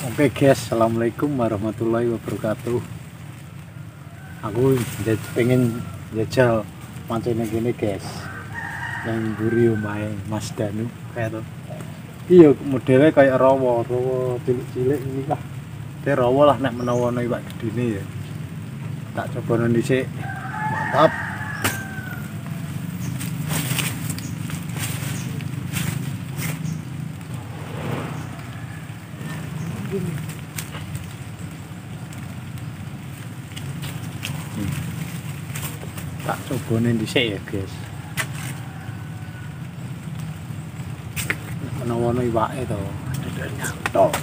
Oke guys, assalamualaikum warahmatullahi wabarakatuh. Aku pengen jajal mancing gini guys, yang buri omahe Mas Danu kayak tuh. Iya modelnya kayak rawa cilik-cilik ini lah. Kayak rawa lah nek menawa iwak gedene ya. Tak coba dhisik. Mantap. Tak coba dhisik ya guys. Menawa iwake to. Tok.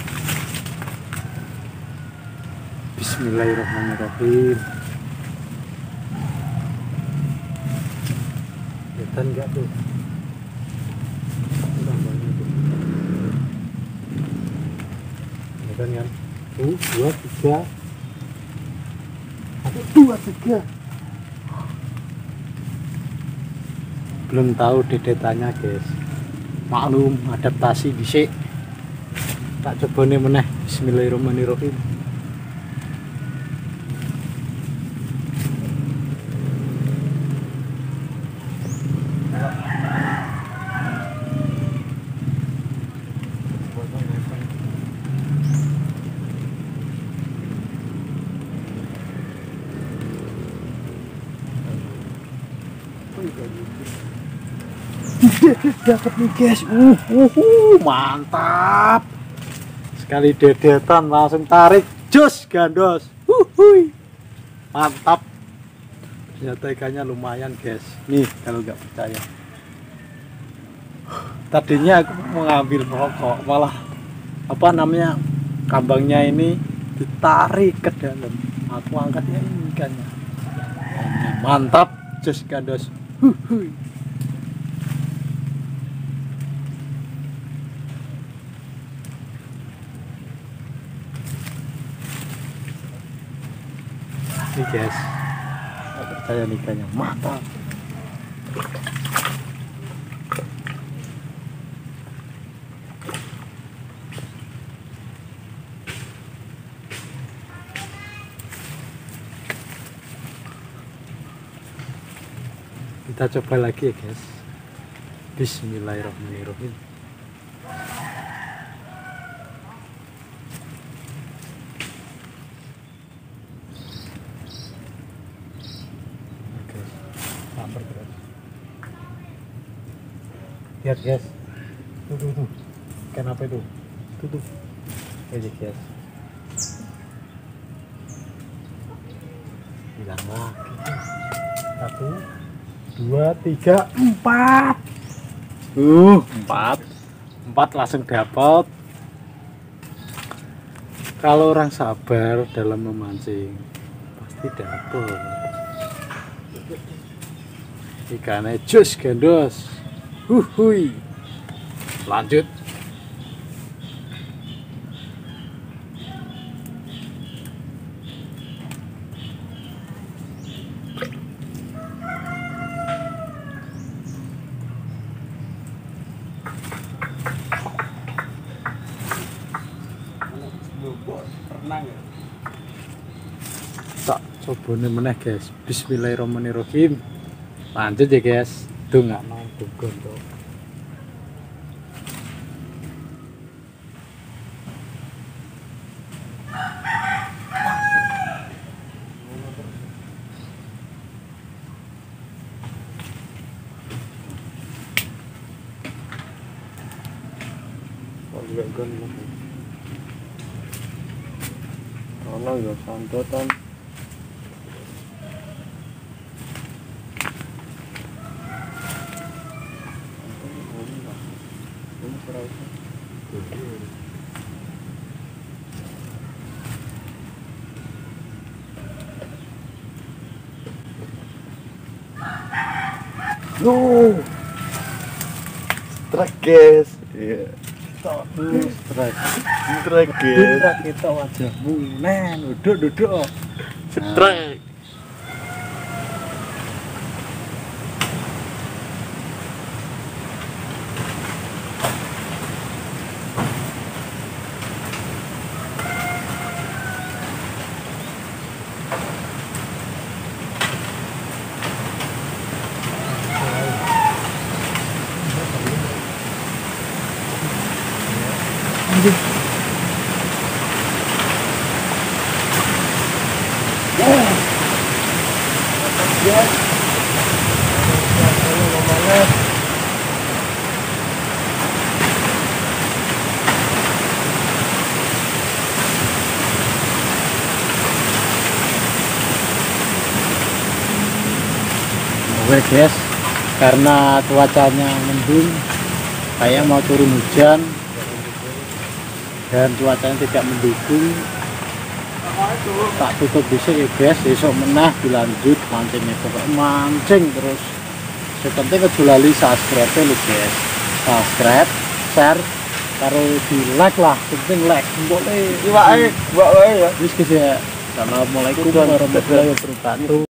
Bismillahirrahmanirrahim. Kelihatan enggak tuh? Tambahnya tuh. Kelihatan kan? 1, 2, 3. 1, 2, 3. Belum tahu dedetannya guys. Maklum adaptasi dhisik. Tak cobane meneh. Bismillahirrahmanirrahim. Dapat nih guys, mantap sekali dedetan, langsung tarik, jos gandos, mantap. Ternyata ikannya lumayan guys, nih kalau nggak percaya. Tadinya aku mau ngambil rokok, malah apa namanya kambangnya ini ditarik ke dalam. Aku angkatnya ini ikannya, mantap, jos gandos. Nih guys, tak percaya ikannya mantap. Kita coba lagi ya guys. Bismillahirrahmanirrahim. Lihat guys, tuh, ikan apa itu? Tuh, ini guys. Hilang lagi. 1, 2, 3, 4. 4 langsung dapat. Kalau orang sabar dalam memancing pasti dapat. Ikannya jos gandos. Lanjut. Tak coba meneh guys. Bismillahirrahmanirrahim. Lanjut ya guys. Tuh nggak mau tuh. Ono ya santotan. Strike guys. Iya. Strike guys. Kita wajahmu men, duduk. Strike. anjing. Oke guys, karena cuacanya mendung, kayak mau turun hujan dan cuacanya tidak mendukung, tak tutup bisa ya guys. Besok menah dilanjut mancingnya, pokoknya mancing terus. Sepenting keju lali subscribe lo guys, subscribe, share, taruh di like lah, penting like. Boleh. Iwak wae ya. Terus guys ya, assalamualaikum warahmatullahi wabarakatuh.